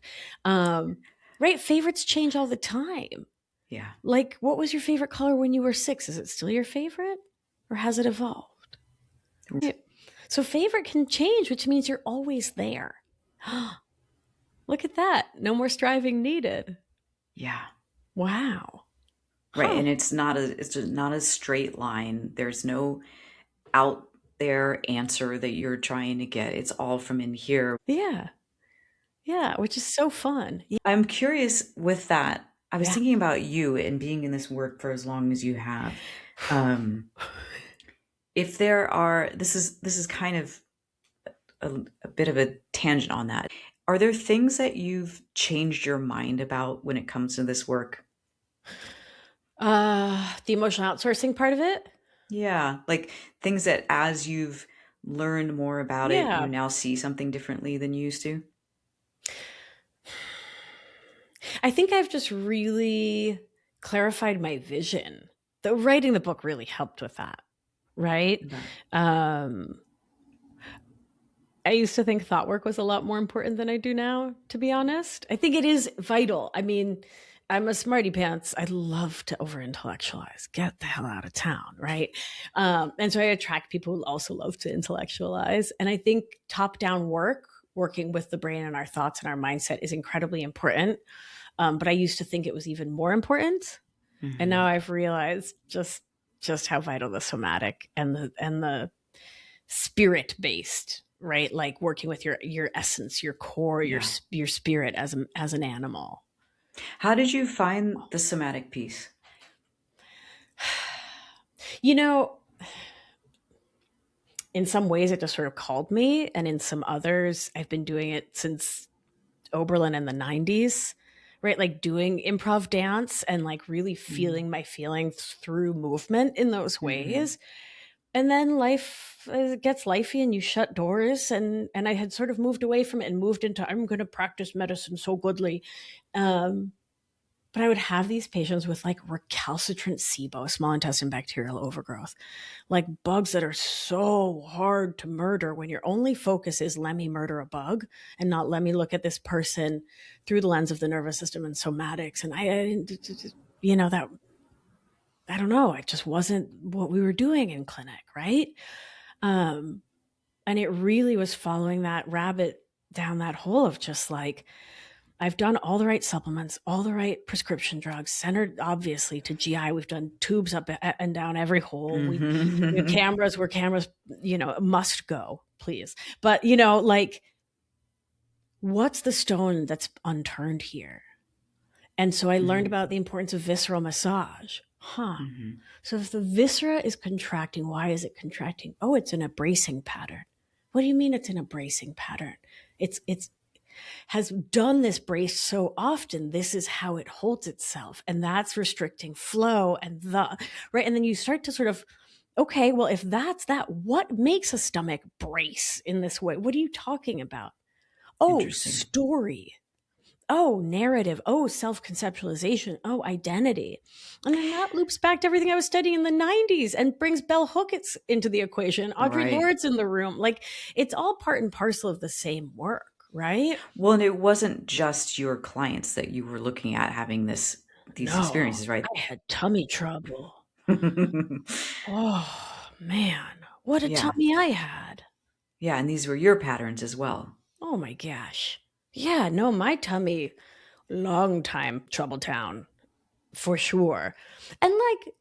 Um, right? Favorites change all the time. Yeah. Like, what was your favorite color when you were 6? Is it still your favorite, or has it evolved? Right. So favorite can change, which means you're always there. Look at that. No more striving needed. Yeah. Wow. Right. Huh. And it's just not a straight line. There's no out there answer that you're trying to get. It's all from in here. Yeah. Yeah. Which is so fun. Yeah. I'm curious with that. I was Yeah. thinking about you and being in this work for as long as you have. Um, if there are, this is kind of a bit of a tangent on that. Are there things that you've changed your mind about when it comes to this work? The emotional outsourcing part of it. Yeah, like things that as you've learned more about it, you Yeah. now see something differently than you used to? I think I've just really clarified my vision. The writing the book really helped with that. Right. Okay. Um, I used to think thought work was a lot more important than I do now, to be honest. I think it is vital. I mean, I'm a smarty pants. I love to over intellectualize. Get the hell out of town, right? And so I attract people who also love to intellectualize. And I think top down work, working with the brain and our thoughts and our mindset, is incredibly important. But I used to think it was even more important, and now Mhm. I've realized just how vital the somatic and the spirit based, right? Like working with your essence, your core, Yeah. your spirit as an animal. How did you find the somatic piece? You know, in some ways it just sort of called me, and in some others I've been doing it since Oberlin in the 90s, right? Like doing improv dance and like really Mhm. feeling my feelings through movement in those Mhm. ways. And then life gets lifey and you shut doors, and I had sort of moved away from it and moved into, I'm going to practice medicine so goodly. Um, But I would have these patients with like recalcitrant SIBO, small intestine bacterial overgrowth, like bugs that are so hard to murder when your only focus is let me murder a bug and not let me look at this person through the lens of the nervous system and somatics. And that, I don't know, it just wasn't what we were doing in clinic, right? And it really was following that rabbit down that hole of just like, I've done all the right supplements, all the right prescription drugs, centered obviously to GI. We've done tubes up and down every hole. We cameras where cameras, must go, please. But, like, what's the stone that's unturned here? And so I learned about the importance of visceral massage. So if the viscera is contracting, why is it contracting? Oh, it's an abrasing pattern. What do you mean it's an abrasing pattern? It's has done this brace so often, this is how it holds itself. And that's restricting flow right. And then you start to sort of, okay, well, if that's that, what makes a stomach brace in this way? What are you talking about? Oh, story. Oh, narrative. Oh, self-conceptualization. Oh, identity. And then that loops back to everything I was studying in the 90s and brings Bell Hookett's into the equation. Audre Lorde's in the room. Like, it's all part and parcel of the same work, right? Well, and it wasn't just your clients that you were looking at having these experiences, right? I had tummy trouble. Oh, man. What a tummy I had. Yeah, and these were your patterns as well. Oh, my gosh. Yeah, no, my tummy, long time trouble town, for sure. And like,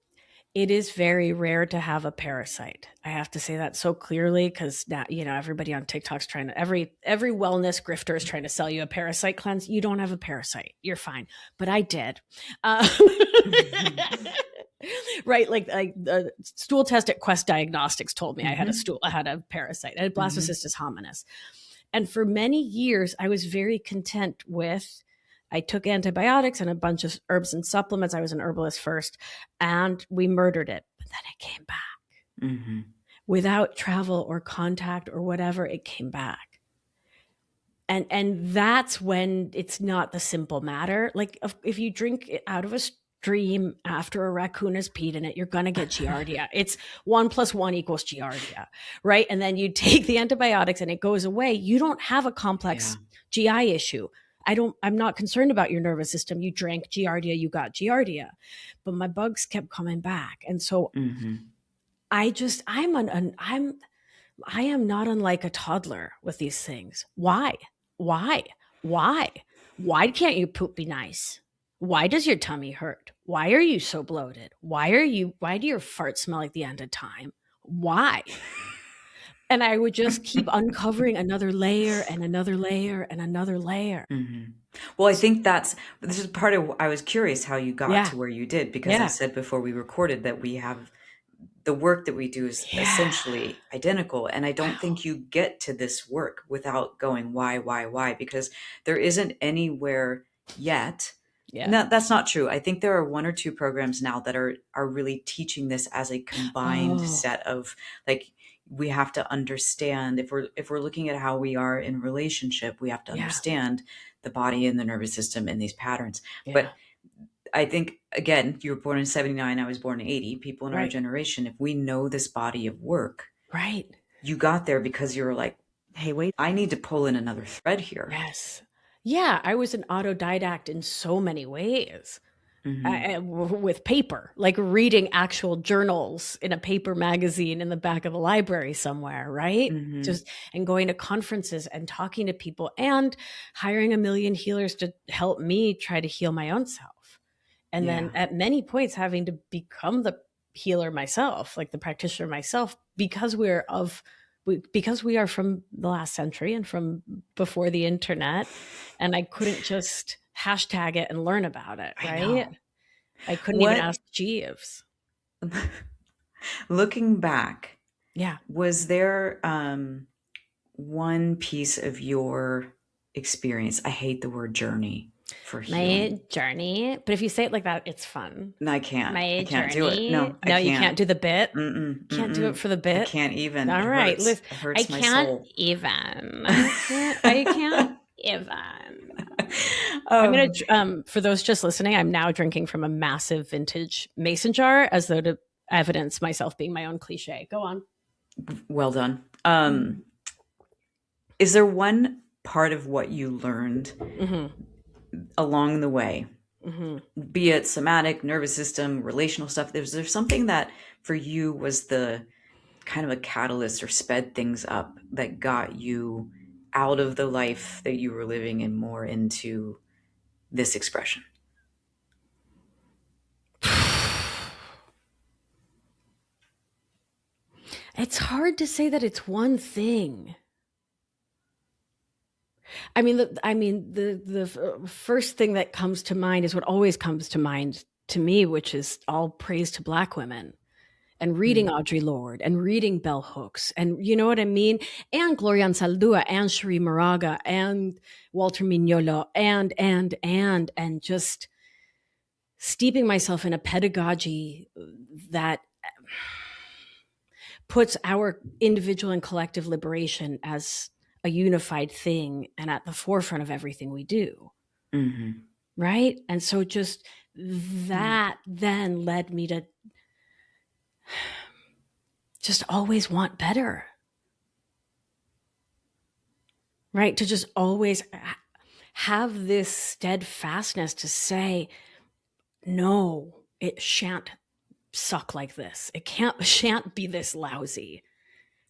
it is very rare to have a parasite. I have to say that so clearly because now, everybody on TikTok's trying to, every wellness grifter is trying to sell you a parasite cleanse. You don't have a parasite. You're fine. But I did. Right. Like the stool test at Quest Diagnostics told me I had a parasite. I had Blastocystis hominis. And for many years, I was very content with, I took antibiotics and a bunch of herbs and supplements. I was an herbalist first, and we murdered it. But then it came back. Without travel or contact or whatever, it came back. And that's when it's not the simple matter. Like if you drink it out of a stream after a raccoon has peed in it, you're going to get giardia. It's 1 + 1 = giardia, right? And then you take the antibiotics and it goes away. You don't have a complex GI issue. I'm not concerned about your nervous system. You drank giardia, you got giardia, but my bugs kept coming back. And so I am not unlike a toddler with these things. Why can't your poop be nice? Why does your tummy hurt? Why are you so bloated? Why do your farts smell like the end of time? Why? And I would just keep uncovering another layer and another layer and another layer. Well, I think this is part of, I was curious how you got to where you did, because I said before we recorded that we have, the work that we do is essentially identical. And I don't think you get to this work without going, why? Because there isn't anywhere yet. No, that's not true. I think there are 1 or 2 programs now that are really teaching this as a combined set of, like, we have to understand, if we're looking at how we are in relationship, we have to understand the body and the nervous system and these patterns. But I think, again, you were born in 79, I was born in 80. People in our generation, if we know this body of work, you got there because you were like, hey, wait, I need to pull in another thread here. Yes. Yeah, I was an autodidact in so many ways. With paper, like reading actual journals in a paper magazine in the back of the library somewhere, right? And going to conferences and talking to people and hiring a million healers to help me try to heal my own self. And then at many points having to become the healer myself, like the practitioner myself, because we are from the last century and from before the internet, and I couldn't just hashtag it and learn about it, right? I couldn't even ask Jeeves. Looking back, was there one piece of your experience? I hate the word journey for healing. My journey, but if you say it like that, it's fun. No, I can't. I can't journey. Do it. No, I no, can't. You can't do the bit. Can't do it for the bit. I can't even. All right, it hurts my soul. Even. I can't even. I'm going um, to, for those just listening, I'm now drinking from a massive vintage mason jar as though to evidence myself being my own cliche. Go on. well done. Mm-hmm. Is there one part of what you learned Mm-hmm. along the way, Mm-hmm. be it somatic, nervous system, relational stuff? Is there something that for you was the kind of a catalyst or sped things up that got you out of the life that you were living and more into this expression? It's hard to say that it's one thing. I mean, the first thing that comes to mind is what always comes to mind to me, which is all praise to Black women and reading Mm. Audre Lorde and reading Bell Hooks and you know what I mean? And Gloria Anzaldúa and Cherie Moraga and Walter Mignolo and just steeping myself in a pedagogy that puts our individual and collective liberation as a unified thing and at the forefront of everything we do. Mm-hmm. Right. And so just that then led me to just always want better. Right. To just always have this steadfastness to say, no, it shan't suck like this. It shan't be this lousy.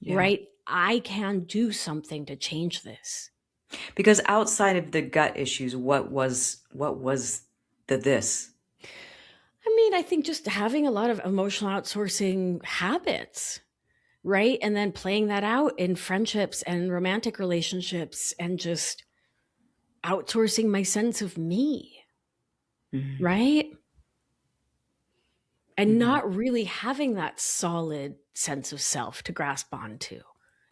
Yeah. Right. I can do something to change this. Because outside of the gut issues, what was the this? I mean, I think just having a lot of emotional outsourcing habits, right? And then playing that out in friendships and romantic relationships and just outsourcing my sense of me, Mm-hmm. right? And Mm-hmm. not really having that solid sense of self to grasp onto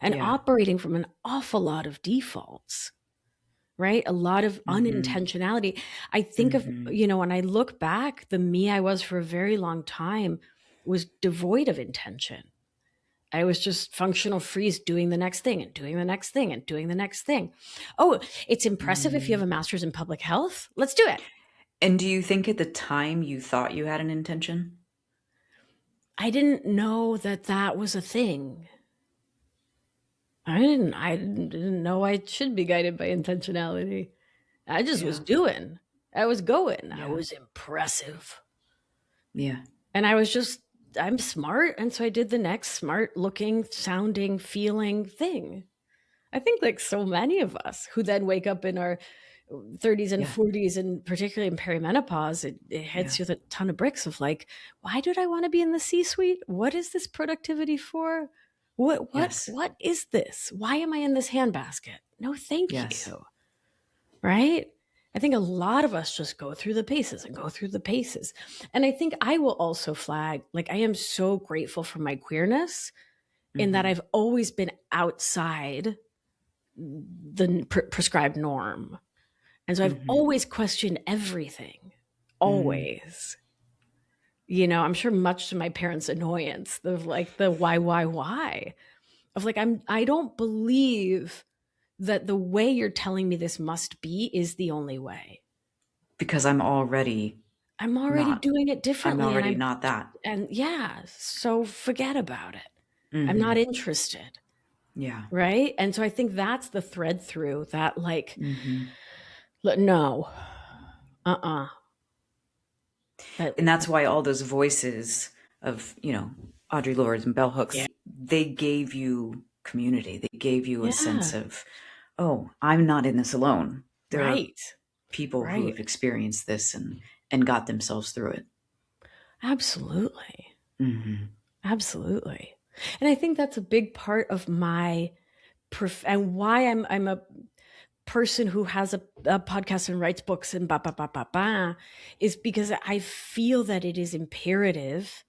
and Yeah. operating from an awful lot of defaults, right? A lot of Mm-hmm. unintentionality. I think of, Mm-hmm. when I look back, the me I was for a very long time was devoid of intention. I was just functional freeze doing the next thing and doing the next thing and doing the next thing. Oh, it's impressive if you have Mm. a master's in public health. Let's do it. And do you think at the time you thought you had an intention? I didn't know that that was a thing. I didn't know I should be guided by intentionality. I just was Yeah. doing. I was going. I Yeah. was impressive. Yeah. And I was just I'm smart and so I did the next smart looking, sounding, feeling thing. I think like so many of us who then wake up in our 30s and Yeah. 40s and particularly in perimenopause, it Yeah. hits you with a ton of bricks of like, why did I want to be in the C-suite? What is this productivity for? What what Yes. what is this? Why am I in this handbasket? No, thank Yes. you. Right? I think a lot of us just go through the paces and go through the paces. And I think I will also flag, like I am so grateful for my queerness in that Mm-hmm. I've always been outside the prescribed norm. And so I've Mm-hmm. always questioned everything, Mm. always. I'm sure much to my parents' annoyance of like the why, of like, I don't believe that the way you're telling me this must be is the only way. Because I'm already I'm already not. doing it I'm differently. already not that. And yeah, so forget about it. I'm Mm-hmm. not interested. Yeah. Right. And so I think that's the thread through that, like, Mm-hmm. no, uh-uh. That, And that's why all those voices of, Audre Lorde and Bell yeah. Hooks, they gave you community. They gave you a sense Yeah. of, oh, I'm not in this alone. There are Right. people who Right. have experienced this and got themselves through it. Absolutely. Mm-hmm. Absolutely. And I think that's a big part of my and why I'm a person who has a podcast and writes books and is because I feel that it is imperative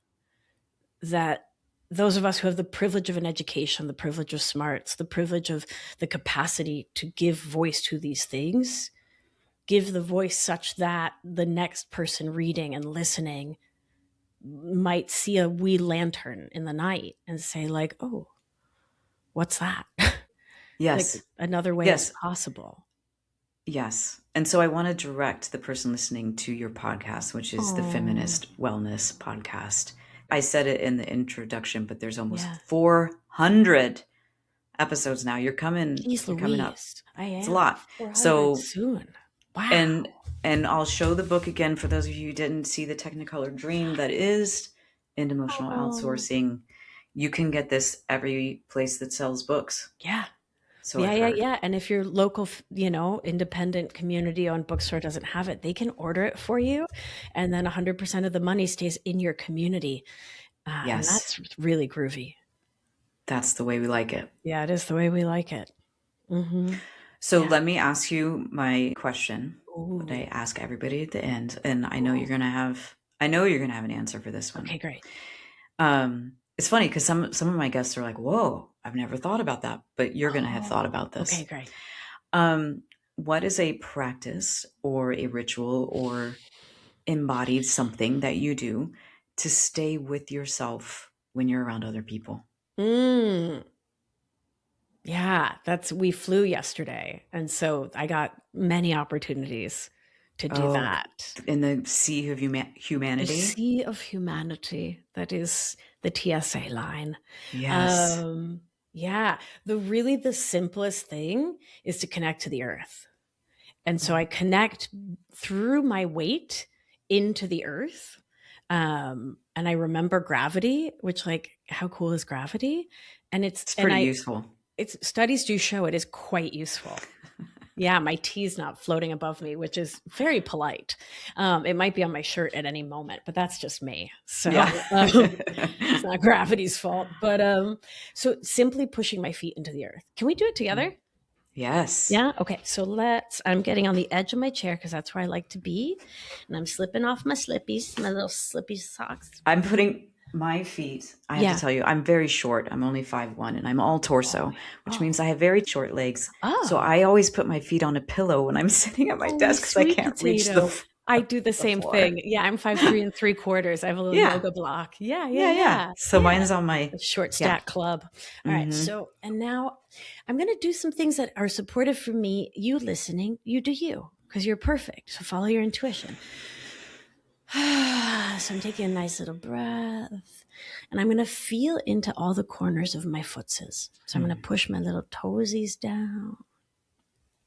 that those of us who have the privilege of an education, the privilege of smarts, the privilege of the capacity to give voice to these things, give the voice such that the next person reading and listening might see a wee lantern in the night and say like, oh, what's that? Like Yes. another way is Yes. possible. Yes. And so I want to direct the person listening to your podcast, which is the Oh, Feminist Wellness Podcast. I said it in the introduction, but there's almost yeah. 400 episodes now. You're coming Jeez up. Louise. I It's a am. lot. 400 So, soon. Wow. and I'll show the book again for those of you who didn't see the Technicolor Dream that is End Emotional Oh. Outsourcing. You can get this every place that sells books. Yeah. So Yeah, I've yeah, heard. yeah. And if your local, independent community-owned bookstore doesn't have it, they can order it for you, and then 100% of the money stays in your community, and Yes, that's really groovy. that's the way we like it. Yeah, it is the way we like it. Mhm. So Yeah. let me ask you my question that I Ooh. ask everybody at the end, and I know Ooh. you're gonna have an answer for this one. Okay, great. It's funny because some of my guests are like, "Whoa, I've never thought about that," but you're gonna have thought Oh, about okay, this. great. Um, what is a practice or a ritual or embodied something that you do to stay with yourself when you're around other people? Mm. Yeah, we flew yesterday, and so I got many opportunities to do Oh, that. in the sea of The humanity? sea of humanity, that is the TSA line. Yes. Um, yeah, the simplest thing is to connect to the earth. And so I Mm. connect through my weight into the earth. And I remember gravity, which, like, how cool is gravity? And It's pretty useful. studies do show it is quite useful. Yeah, my tea's not floating above me, which is very polite. It might be on my shirt at any moment, but that's just me. Yeah. So it's not gravity's fault. But so simply pushing my feet into the earth. Can we do it together? Yes. Yeah. Okay. So I'm getting on the edge of my chair because that's where I like to be. And I'm slipping off my slippies, my little slippy socks. I'm putting my feet, I have to Yeah. tell you, I'm very short. I'm only 5'1", and I'm all Oh, torso, yeah. which Oh. means I have very short legs. So Oh. I always put my feet on a pillow when I'm sitting at my Oh, desk because I sweet can't reach potato. I do the the same floor. thing. Yeah, I'm 5'3 3/4. I have a little Yeah. yoga block. Yeah, yeah, Yeah. Yeah. yeah. So Yeah. mine's on my, The short yeah. stack club. All right. Mm-hmm. So, and now I'm going to do some things that are supportive for me. You listening, you do you because you're perfect. So follow your intuition. So I'm taking a nice little breath and I'm going to feel into all the corners of my footses. So I'm going to push my little toesies down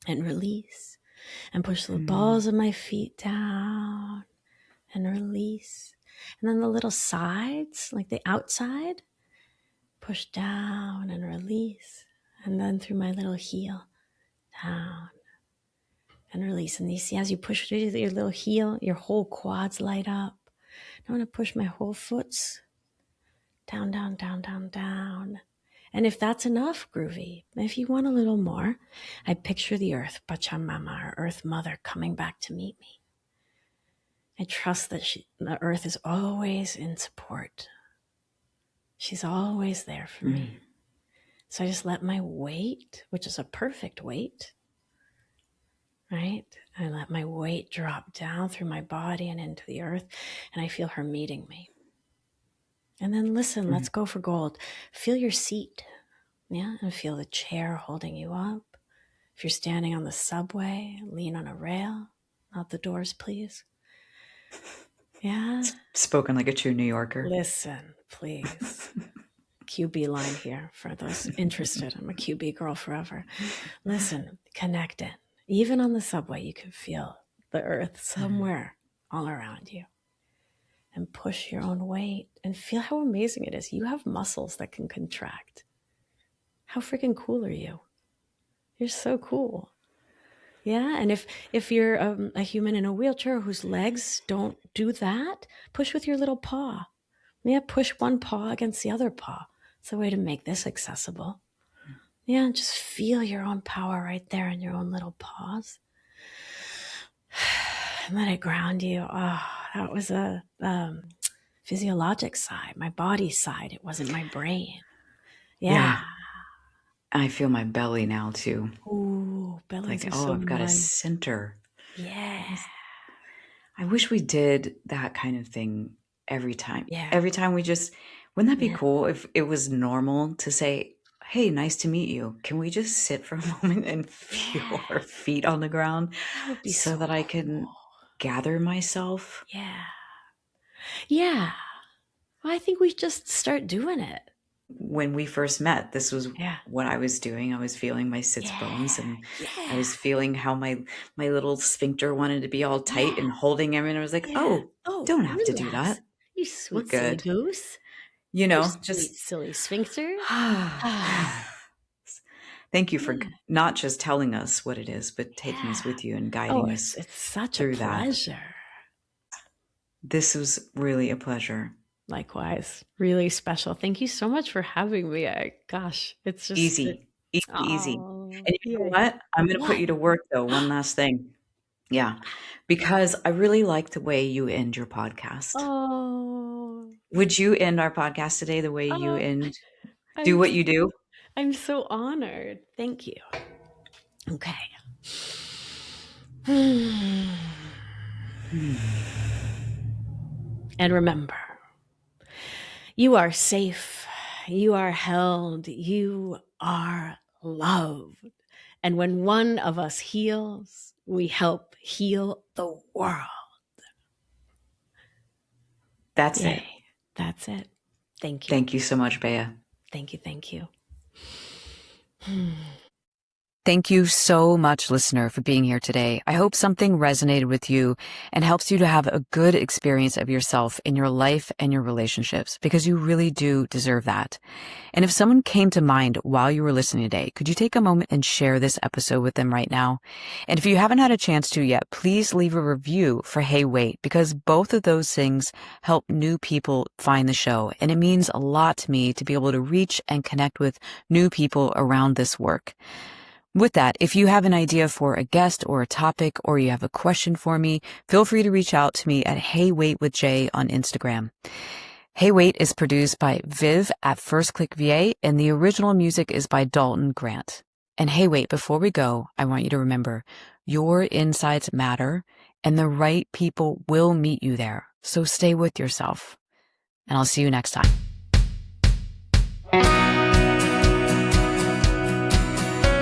and release and push the balls of my feet down and release. And then the little sides, like the outside, push down and release. And then through my little heel, down and release. And you see, as you push through your little heel, your whole quads light up. I want to push my whole foots down, down, down, down, down. And if that's enough, groovy. If you want a little more, I picture the earth, Pachamama, our earth mother, coming back to meet me. I trust that the earth is always in support. She's always there for me. So I just let my weight, which is a perfect weight, right? I let my weight drop down through my body and into the earth, and I feel her meeting me. And then listen, let's go for gold. Feel your seat, yeah, and feel the chair holding you up. If you're standing on the subway, lean on a rail, not the doors, please. Yeah. Spoken like a true New Yorker. Listen, please. QB line here for those interested. I'm a QB girl forever. Listen, connect in. Even on the subway, you can feel the earth somewhere all around you. And push your own weight and feel how amazing it is. You have muscles that can contract. How freaking cool are you? You're so cool. Yeah, and if you're a human in a wheelchair whose legs don't do that, push with your little paw. Yeah, push one paw against the other paw. It's a way to make this accessible. Yeah, just feel your own power right there in your own little paws. And let it ground you. Oh, that was a physiologic side, my body side. It wasn't my brain. Yeah. Yeah. I feel my belly now too. Ooh, bellies Like, are oh, so I've got a nice. center. Yeah. I wish we did that kind of thing every time. Yeah. Every time we just, wouldn't that be Yeah. cool if it was normal to say, hey, nice to meet you. Can we just sit for a moment and feel Yeah. our feet on the ground That would be so so that I cool. can gather myself? Yeah. Yeah. Well, I think we just start doing it. When we first met, this was Yeah. what I was doing. I was feeling my sits Yeah. bones, and I Yeah. was feeling how my little sphincter wanted to be all tight Yeah. and holding him, and I was like, Yeah. "Oh, Oh, don't have to do relax. that. You We're sweet silly good." goose. You You know, sweet just silly sphincter. Ah. thank you for Yeah. not just telling us what it is, but taking us Yeah. with you and Oh, guiding it's us it's such a through that. pleasure. This was really a pleasure. Likewise. Really special. Thank you so much for having me. Gosh, it's just Easy, easy, easy. oh, And you know yay. what? I'm going to put What? you to work though. One last thing. Yeah. Because I really like the way you end your podcast. Oh, Would you end our podcast today the way you oh, do I'm what you do? I'm so honored. Thank you. Okay. And remember, you are safe. You are held. You are loved. And when one of us heals, we help heal the world. That's Yay. it. That's it. Thank you. Thank you so much, Bea. Thank you. Thank you. Thank you so much, listener, for being here today. I hope something resonated with you and helps you to have a good experience of yourself in your life and your relationships, because you really do deserve that. And if someone came to mind while you were listening today, could you take a moment and share this episode with them right now? And if you haven't had a chance to yet, please leave a review for Hey Wait, because both of those things help new people find the show. And it means a lot to me to be able to reach and connect with new people around this work. With that, if you have an idea for a guest or a topic, or you have a question for me, feel free to reach out to me at Hey Wait with Jay on Instagram. Hey Wait is produced by Viv at First Click VA, and the original music is by Dalton Grant. And hey wait, before we go, I want you to remember, your insights matter, and the right people will meet you there. So stay with yourself. And I'll see you next time.